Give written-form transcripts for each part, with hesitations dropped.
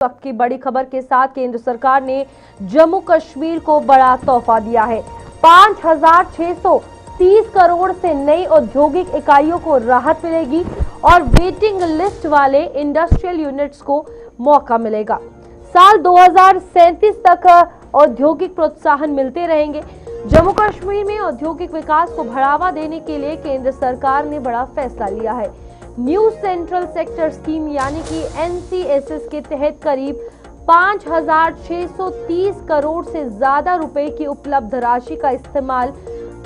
वक्त की बड़ी खबर के साथ केंद्र सरकार ने जम्मू कश्मीर को बड़ा तोहफा दिया है। 5,630 करोड़ से नई औद्योगिक इकाइयों को राहत मिलेगी और वेटिंग लिस्ट वाले इंडस्ट्रियल यूनिट्स को मौका मिलेगा। साल 2037 तक औद्योगिक प्रोत्साहन मिलते रहेंगे। जम्मू कश्मीर में औद्योगिक विकास को बढ़ावा देने के लिए केंद्र सरकार ने बड़ा फैसला लिया है। न्यू सेंट्रल सेक्टर स्कीम यानी कि NCSS के तहत करीब 5,630 करोड़ से ज्यादा रुपए की उपलब्ध राशि का इस्तेमाल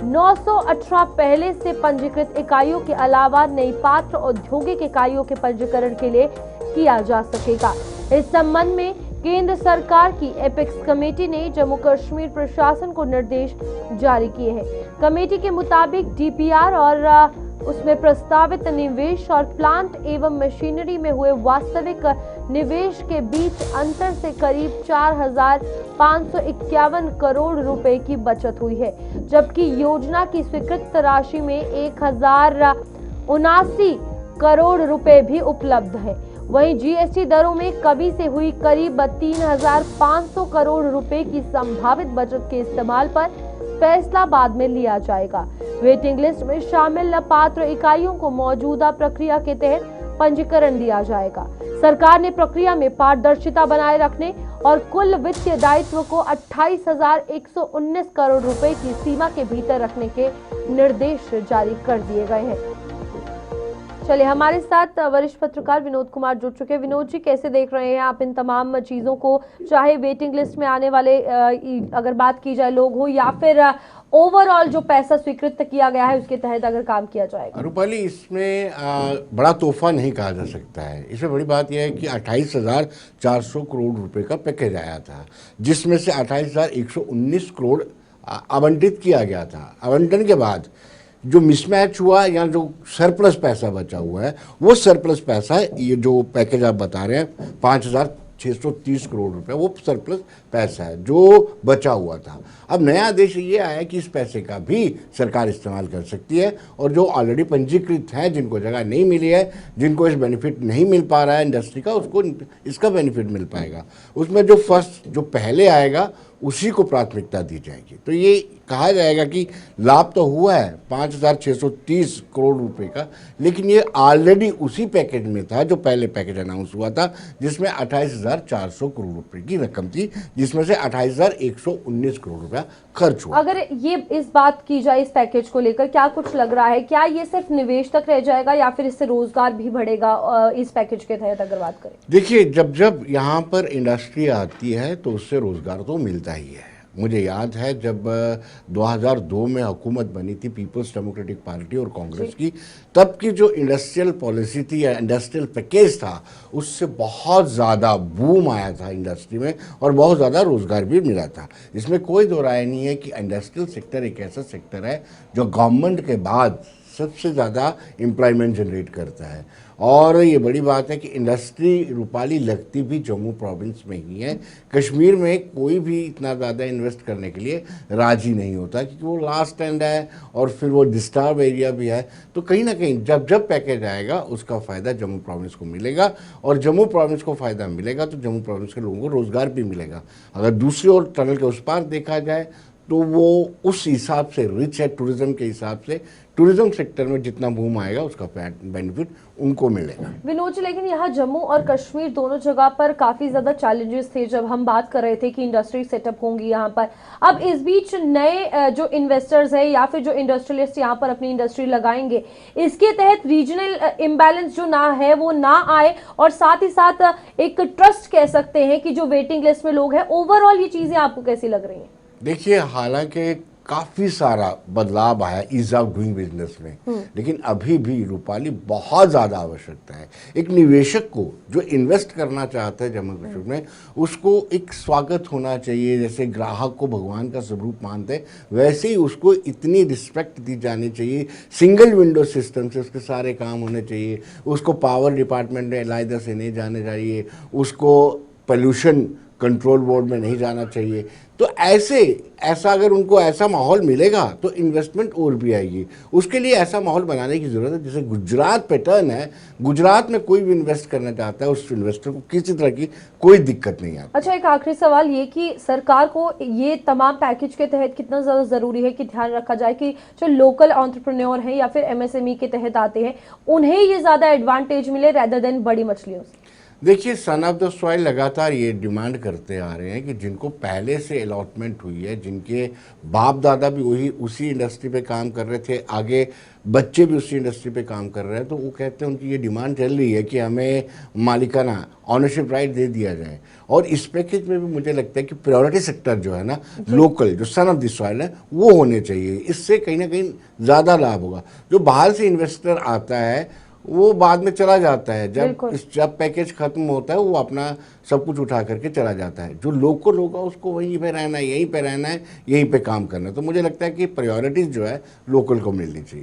918 पहले से पंजीकृत इकाइयों के अलावा नई पात्र औद्योगिक इकाइयों के पंजीकरण के लिए किया जा सकेगा। इस संबंध में केंद्र सरकार की एपेक्स कमेटी ने जम्मू कश्मीर प्रशासन को निर्देश जारी किए हैं। कमेटी के मुताबिक DPR और उसमें प्रस्तावित निवेश और प्लांट एवं मशीनरी में हुए वास्तविक निवेश के बीच अंतर से करीब 4,551 करोड़ रुपए की बचत हुई है, जबकि योजना की स्वीकृत राशि में 1,079 करोड़ रुपए भी उपलब्ध है। वहीं GST दरों में कमी से हुई करीब 3,500 करोड़ रुपए की संभावित बचत के इस्तेमाल पर फैसला बाद में लिया जाएगा। वेटिंग लिस्ट में शामिल पात्र इकाइयों को मौजूदा प्रक्रिया के तहत पंजीकरण दिया जाएगा। सरकार ने प्रक्रिया में पारदर्शिता बनाए रखने और कुल वित्तीय दायित्व को 28,119 करोड़ रुपए की सीमा के भीतर रखने के निर्देश जारी कर दिए गए हैं। चलिए, हमारे साथ वरिष्ठ पत्रकार विनोद कुमार जुड़ चुके हैं। विनोद जी, कैसे देख रहे हैं आप इन तमाम चीजों को, चाहे वेटिंग लिस्ट में आने वाले अगर बात की जाए लोग हो या फिर ओवरऑल जो पैसा स्वीकृत किया गया है उसके तहत अगर काम किया जाएगा? रूपाली, इसमें बड़ा तोहफा नहीं कहा जा सकता है। इसमें बड़ी बात यह है कि 28,400 करोड़ रुपए का पैकेज आया था, जिसमें से 28,119 करोड़ आवंटित किया गया था। आवंटन के बाद जो मिसमैच हुआ या जो सरप्लस पैसा बचा हुआ है, वो सरप्लस पैसा है। ये जो पैकेज आप बता रहे हैं 5,630 करोड़ रुपए, वो सरप्लस पैसा है जो बचा हुआ था। अब नया आदेश ये आया कि इस पैसे का भी सरकार इस्तेमाल कर सकती है और जो ऑलरेडी पंजीकृत हैं, जिनको जगह नहीं मिली है, जिनको इस बेनिफिट नहीं मिल पा रहा है इंडस्ट्री का, उसको इसका बेनिफिट मिल पाएगा। उसमें जो पहले आएगा उसी को प्राथमिकता दी जाएगी। तो ये कहा जाएगा कि लाभ तो हुआ है 5,630 करोड़ रुपए का, लेकिन ये ऑलरेडी उसी पैकेज में था जो पहले पैकेज अनाउंस हुआ था, जिसमें 28,400 करोड़ रुपए की रकम थी, जिसमें से 28,119 करोड़ रुपया खर्च हुआ। अगर ये इस बात की जाए इस पैकेज को लेकर, क्या कुछ लग रहा है, क्या ये सिर्फ निवेश तक रह जाएगा या फिर इससे रोजगार भी बढ़ेगा इस पैकेज के तहत अगर बात करें? देखिए, जब यहाँ पर इंडस्ट्री आती है तो उससे रोजगार तो मिलता ही है। मुझे याद है जब 2002 में हुकूमत बनी थी पीपल्स डेमोक्रेटिक पार्टी और कांग्रेस की, तब की जो इंडस्ट्रियल पॉलिसी थी या इंडस्ट्रियल पैकेज था, उससे बहुत ज़्यादा बूम आया था इंडस्ट्री में और बहुत ज़्यादा रोज़गार भी मिला था। इसमें कोई दो राय नहीं है कि इंडस्ट्रियल सेक्टर एक ऐसा सेक्टर है जो गवर्नमेंट के बाद सबसे ज़्यादा एम्प्लॉयमेंट जनरेट करता है। और ये बड़ी बात है कि इंडस्ट्री रूपाली लगती भी जम्मू प्रोविंस में ही है। कश्मीर में कोई भी इतना ज़्यादा इन्वेस्ट करने के लिए राजी नहीं होता, क्योंकि वो लास्ट एंड है और फिर वो डिस्टर्ब एरिया भी है। तो कहीं ना कहीं जब पैकेज आएगा उसका फ़ायदा जम्मू प्रोविंस को मिलेगा और जम्मू प्रोविंस को फ़ायदा मिलेगा तो जम्मू प्रोविंस के लोगों को रोज़गार भी मिलेगा। अगर दूसरी ओर टनल के उस पार देखा जाए तो वो उस हिसाब से रिच है, टूरिज्म के हिसाब से टूरिज्म सेक्टर में जितना बूम आएगा उसका बेनिफिट उनको मिलेगा। विनोद, लेकिन यहाँ जम्मू और कश्मीर दोनों जगह पर काफी ज्यादा चैलेंजेस थे जब हम बात कर रहे थे कि इंडस्ट्री सेटअप होंगी यहाँ पर। अब इस बीच नए जो इन्वेस्टर्स है या फिर जो इंडस्ट्रियलिस्ट यहाँ पर अपनी इंडस्ट्री लगाएंगे, इसके तहत रीजनल इम्बैलेंस जो ना है वो ना आए और साथ ही साथ एक ट्रस्ट कह सकते हैं कि जो वेटिंग लिस्ट में लोग हैं, ओवरऑल ये चीजें आपको कैसी लग रही हैं? देखिए, हालांकि काफ़ी सारा बदलाव आया ईज ऑफ डूइंग बिजनेस में, लेकिन अभी भी रूपाली बहुत ज़्यादा आवश्यकता है। एक निवेशक को जो इन्वेस्ट करना चाहता है जम्मू कश्मीर में, उसको एक स्वागत होना चाहिए। जैसे ग्राहक को भगवान का स्वरूप मानते हैं, वैसे ही उसको इतनी रिस्पेक्ट दी जानी चाहिए। सिंगल विंडो सिस्टम से उसके सारे काम होने चाहिए। उसको पावर डिपार्टमेंट में अलहदा से नहीं जाने चाहिए। उसको पोल्यूशन कंट्रोल बोर्ड में नहीं जाना चाहिए। तो ऐसा अगर उनको ऐसा माहौल मिलेगा तो इन्वेस्टमेंट और भी आएगी। उसके लिए ऐसा माहौल बनाने की ज़रूरत है। जैसे गुजरात पैटर्न है, गुजरात में कोई भी इन्वेस्ट करना चाहता है उस इन्वेस्टर को किसी तरह की कोई दिक्कत नहीं आती। अच्छा, एक आखिरी सवाल ये कि सरकार को ये तमाम पैकेज के तहत कितना ज़्यादा ज़रूरी है कि ध्यान रखा जाए कि जो लोकल एंटरप्रेन्योर हैं या फिर एमएसएमई के तहत आते हैं उन्हें ये ज़्यादा एडवांटेज मिले रेदर देन बड़ी मछलियों से? देखिए, सन ऑफ द सॉइल लगातार ये डिमांड करते आ रहे हैं कि जिनको पहले से अलॉटमेंट हुई है, जिनके बाप दादा भी उसी इंडस्ट्री पे काम कर रहे थे, आगे बच्चे भी उसी इंडस्ट्री पे काम कर रहे हैं, तो वो कहते हैं उनकी ये डिमांड चल रही है कि हमें मालिकाना ऑनरशिप राइट दे दिया जाए। और इस पैकेज में भी मुझे लगता है कि प्रायोरिटी सेक्टर जो है ना, लोकल जो सन ऑफ द सॉइल है वो होने चाहिए। इससे कहीं ना कहीं ज़्यादा लाभ होगा। जो बाहर से इन्वेस्टर आता है वो बाद में चला जाता है, जब पैकेज खत्म होता है वो अपना सब कुछ उठा करके चला जाता है। जो लोकल होगा उसको वहीं पे रहना है, यहीं पे रहना है, यहीं पे काम करना है। तो मुझे लगता है कि प्रायोरिटीज जो है लोकल को मिलनी चाहिए।